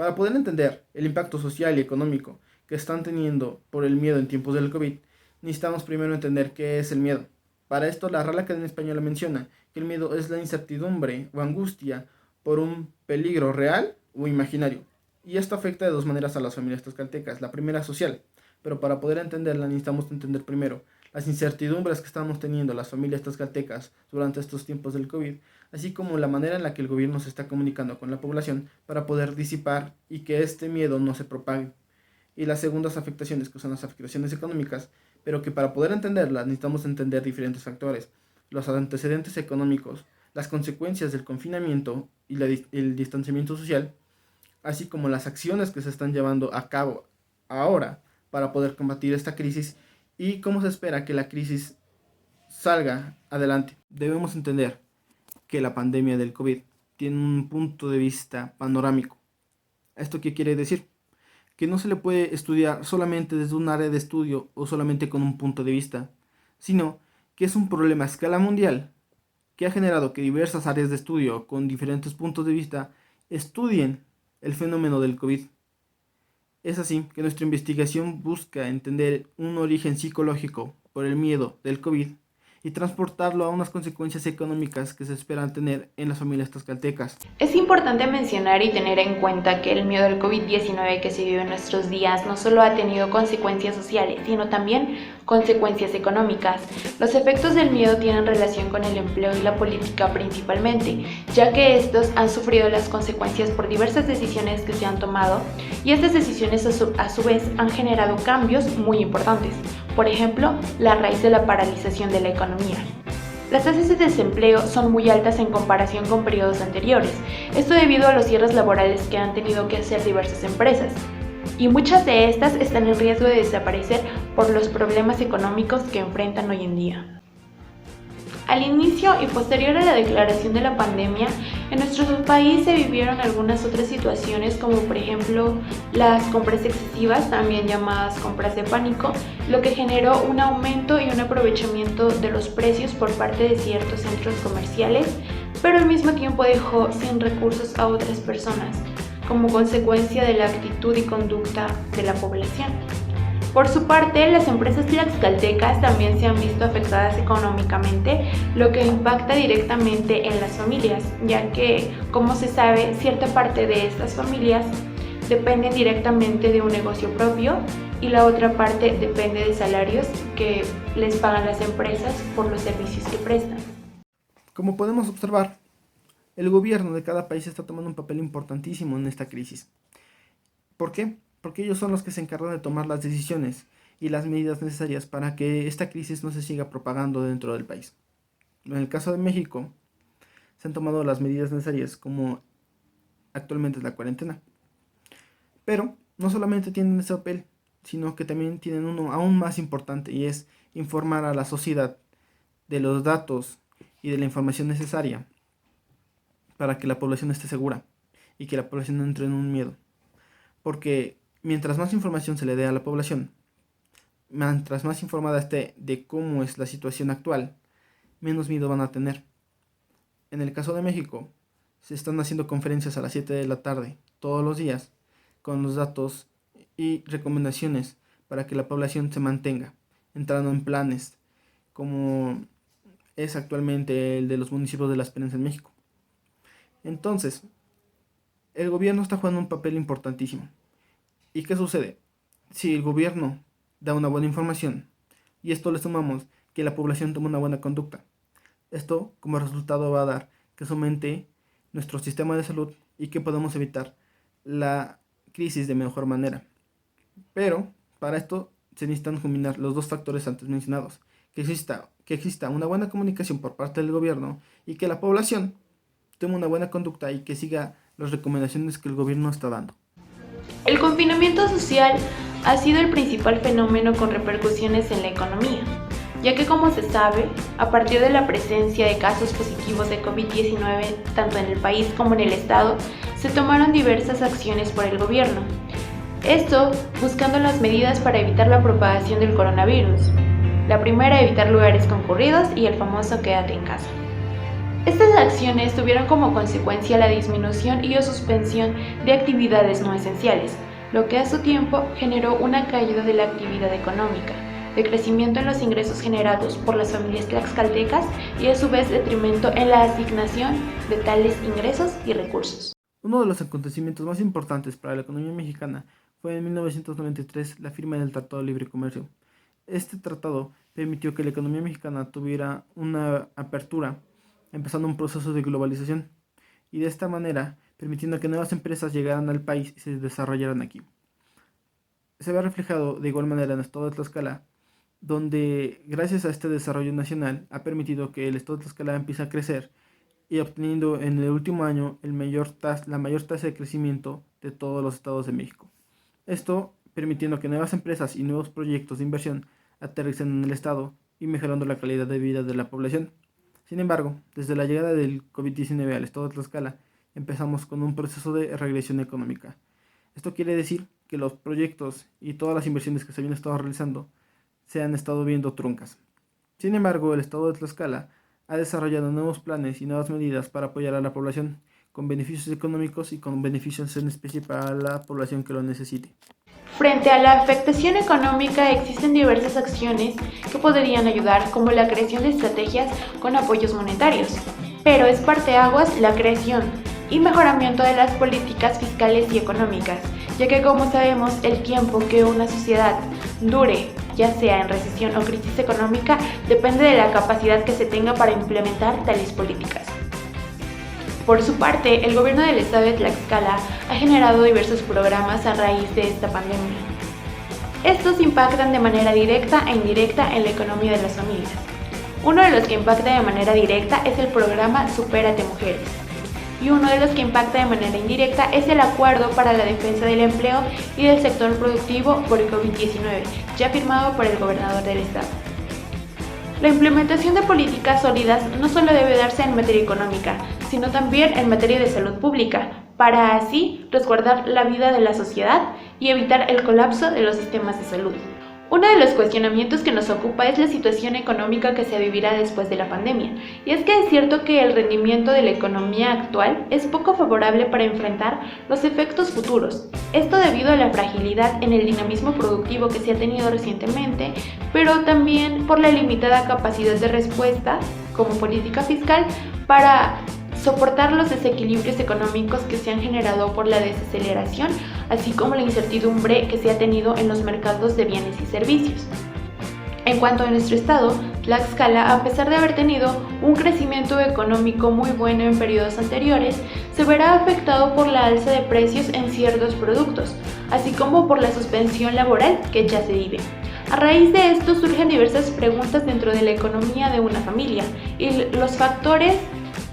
Para poder entender el impacto social y económico que están teniendo por el miedo en tiempos del COVID, necesitamos primero entender qué es el miedo. Para esto, la Real Academia Española menciona que el miedo es la incertidumbre o angustia por un peligro real o imaginario. Y esto afecta de dos maneras a las familias tlaxcaltecas. La primera, social, pero para poder entenderla necesitamos entender primero las incertidumbres que estamos teniendo las familias tlaxcaltecas durante estos tiempos del COVID, así como la manera en la que el gobierno se está comunicando con la población para poder disipar y que este miedo no se propague. Y las segundas afectaciones, que son las afectaciones económicas, pero que para poder entenderlas necesitamos entender diferentes factores, los antecedentes económicos, las consecuencias del confinamiento y el distanciamiento social, así como las acciones que se están llevando a cabo ahora para poder combatir esta crisis y cómo se espera que la crisis salga adelante. Debemos entender que la pandemia del COVID tiene un punto de vista panorámico. ¿Esto qué quiere decir? Que no se le puede estudiar solamente desde un área de estudio o solamente con un punto de vista, sino que es un problema a escala mundial que ha generado que diversas áreas de estudio con diferentes puntos de vista estudien el fenómeno del COVID. Es así que nuestra investigación busca entender un origen psicológico por el miedo del COVID y transportarlo a unas consecuencias económicas que se esperan tener en las familias tlaxcaltecas. Es importante mencionar y tener en cuenta que el miedo al COVID-19 que se vive en nuestros días no solo ha tenido consecuencias sociales, sino también consecuencias económicas. Los efectos del miedo tienen relación con el empleo y la política principalmente, ya que estos han sufrido las consecuencias por diversas decisiones que se han tomado y estas decisiones a su vez han generado cambios muy importantes. Por ejemplo, la raíz de la paralización de la economía. Las tasas de desempleo son muy altas en comparación con periodos anteriores, esto debido a los cierres laborales que han tenido que hacer diversas empresas, y muchas de estas están en riesgo de desaparecer por los problemas económicos que enfrentan hoy en día. Al inicio y posterior a la declaración de la pandemia, en nuestro país se vivieron algunas otras situaciones como por ejemplo las compras excesivas, también llamadas compras de pánico, lo que generó un aumento y un aprovechamiento de los precios por parte de ciertos centros comerciales, pero al mismo tiempo dejó sin recursos a otras personas, como consecuencia de la actitud y conducta de la población. Por su parte, las empresas tlaxcaltecas también se han visto afectadas económicamente, lo que impacta directamente en las familias, ya que, como se sabe, cierta parte de estas familias dependen directamente de un negocio propio y la otra parte depende de salarios que les pagan las empresas por los servicios que prestan. Como podemos observar, el gobierno de cada país está tomando un papel importantísimo en esta crisis. ¿Por qué? Porque ellos son los que se encargan de tomar las decisiones y las medidas necesarias para que esta crisis no se siga propagando dentro del país. En el caso de México, se han tomado las medidas necesarias como actualmente es la cuarentena. Pero no solamente tienen ese papel, sino que también tienen uno aún más importante y es informar a la sociedad de los datos y de la información necesaria para que la población esté segura y que la población no entre en un miedo. Porque mientras más información se le dé a la población, mientras más informada esté de cómo es la situación actual, menos miedo van a tener. En el caso de México, se están haciendo conferencias a las 7 de la tarde, todos los días, con los datos y recomendaciones para que la población se mantenga, entrando en planes, como es actualmente el de los municipios de La Esperanza en México. Entonces, el gobierno está jugando un papel importantísimo. ¿Y qué sucede? Si el gobierno da una buena información y esto le sumamos que la población tome una buena conducta, esto como resultado va a dar que se aumente nuestro sistema de salud y que podamos evitar la crisis de mejor manera. Pero para esto se necesitan combinar los dos factores antes mencionados, que exista una buena comunicación por parte del gobierno y que la población tome una buena conducta y que siga las recomendaciones que el gobierno está dando. El confinamiento social ha sido el principal fenómeno con repercusiones en la economía, ya que como se sabe, a partir de la presencia de casos positivos de COVID-19 tanto en el país como en el estado, se tomaron diversas acciones por el gobierno. Esto buscando las medidas para evitar la propagación del coronavirus. La primera, evitar lugares concurridos y el famoso quédate en casa. Estas acciones tuvieron como consecuencia la disminución y o suspensión de actividades no esenciales, lo que a su tiempo generó una caída de la actividad económica, de crecimiento en los ingresos generados por las familias tlaxcaltecas y a su vez detrimento en la asignación de tales ingresos y recursos. Uno de los acontecimientos más importantes para la economía mexicana fue en 1993 la firma del Tratado de Libre Comercio. Este tratado permitió que la economía mexicana tuviera una apertura, empezando un proceso de globalización, y de esta manera permitiendo que nuevas empresas llegaran al país y se desarrollaran aquí. Se ve reflejado de igual manera en el estado de Tlaxcala, donde gracias a este desarrollo nacional ha permitido que el estado de Tlaxcala empiece a crecer y obteniendo en el último año la mayor tasa de crecimiento de todos los estados de México. Esto permitiendo que nuevas empresas y nuevos proyectos de inversión aterricen en el estado y mejorando la calidad de vida de la población. Sin embargo, desde la llegada del COVID-19 al estado de Tlaxcala, empezamos con un proceso de regresión económica. Esto quiere decir que los proyectos y todas las inversiones que se habían estado realizando se han estado viendo truncas. Sin embargo, el estado de Tlaxcala ha desarrollado nuevos planes y nuevas medidas para apoyar a la población, con beneficios económicos y con beneficios en especie para la población que lo necesite. Frente a la afectación económica existen diversas acciones que podrían ayudar, como la creación de estrategias con apoyos monetarios, pero es parteaguas la creación y mejoramiento de las políticas fiscales y económicas, ya que como sabemos el tiempo que una sociedad dure, ya sea en recesión o crisis económica, depende de la capacidad que se tenga para implementar tales políticas. Por su parte, el gobierno del estado de Tlaxcala ha generado diversos programas a raíz de esta pandemia. Estos impactan de manera directa e indirecta en la economía de las familias. Uno de los que impacta de manera directa es el programa Supérate Mujeres, y uno de los que impacta de manera indirecta es el Acuerdo para la Defensa del Empleo y del Sector Productivo por el COVID-19, ya firmado por el gobernador del estado. La implementación de políticas sólidas no solo debe darse en materia económica, sino también en materia de salud pública, para así resguardar la vida de la sociedad y evitar el colapso de los sistemas de salud. Uno de los cuestionamientos que nos ocupa es la situación económica que se vivirá después de la pandemia, y es que es cierto que el rendimiento de la economía actual es poco favorable para enfrentar los efectos futuros, esto debido a la fragilidad en el dinamismo productivo que se ha tenido recientemente, pero también por la limitada capacidad de respuesta como política fiscal para soportar los desequilibrios económicos que se han generado por la desaceleración, así como la incertidumbre que se ha tenido en los mercados de bienes y servicios. En cuanto a nuestro estado, Tlaxcala, a pesar de haber tenido un crecimiento económico muy bueno en periodos anteriores, se verá afectado por la alza de precios en ciertos productos, así como por la suspensión laboral que ya se vive. A raíz de esto surgen diversas preguntas dentro de la economía de una familia y los factores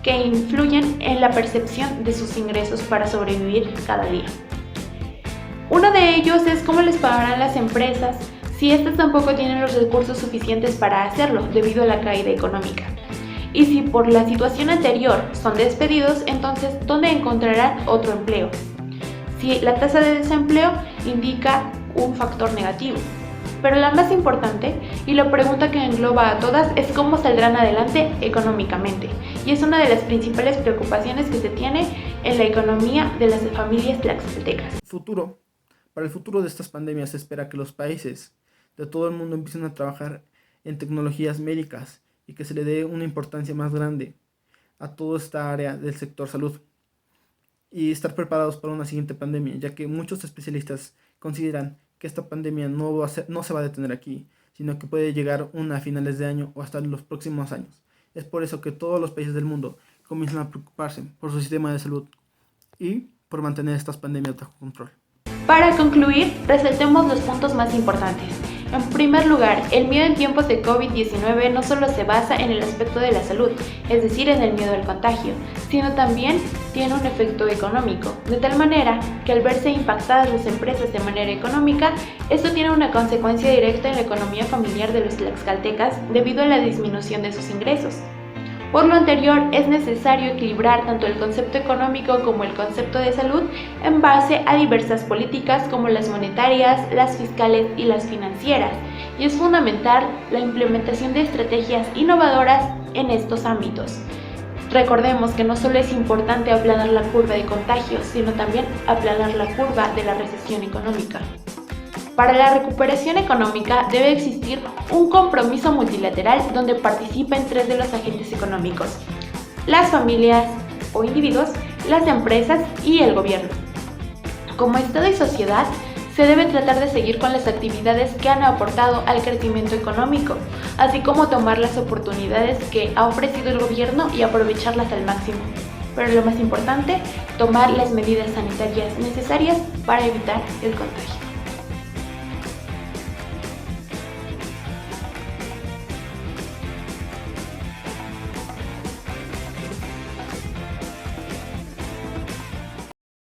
que influyen en la percepción de sus ingresos para sobrevivir cada día. Uno de ellos es cómo les pagarán las empresas si éstas tampoco tienen los recursos suficientes para hacerlo debido a la caída económica. Y si por la situación anterior son despedidos, entonces ¿dónde encontrarán otro empleo? Si la tasa de desempleo indica un factor negativo. Pero la más importante y la pregunta que engloba a todas es cómo saldrán adelante económicamente, y es una de las principales preocupaciones que se tiene en la economía de las familias tlaxcaltecas. Para el futuro de estas pandemias se espera que los países de todo el mundo empiecen a trabajar en tecnologías médicas y que se le dé una importancia más grande a toda esta área del sector salud y estar preparados para una siguiente pandemia, ya que muchos especialistas consideran que esta pandemia no se va a detener aquí, sino que puede llegar a finales de año o hasta los próximos años. Es por eso que todos los países del mundo comienzan a preocuparse por su sistema de salud y por mantener estas pandemias bajo control. Para concluir, resaltemos los puntos más importantes. En primer lugar, el miedo en tiempos de COVID-19 no solo se basa en el aspecto de la salud, es decir, en el miedo al contagio, sino también tiene un efecto económico, de tal manera que al verse impactadas las empresas de manera económica, esto tiene una consecuencia directa en la economía familiar de los tlaxcaltecas debido a la disminución de sus ingresos. Por lo anterior, es necesario equilibrar tanto el concepto económico como el concepto de salud en base a diversas políticas como las monetarias, las fiscales y las financieras, y es fundamental la implementación de estrategias innovadoras en estos ámbitos. Recordemos que no solo es importante aplanar la curva de contagios, sino también aplanar la curva de la recesión económica. Para la recuperación económica debe existir un compromiso multilateral donde participen 3 de los agentes económicos: las familias o individuos, las empresas y el gobierno. Como Estado y sociedad, se debe tratar de seguir con las actividades que han aportado al crecimiento económico, así como tomar las oportunidades que ha ofrecido el gobierno y aprovecharlas al máximo. Pero lo más importante, tomar las medidas sanitarias necesarias para evitar el contagio.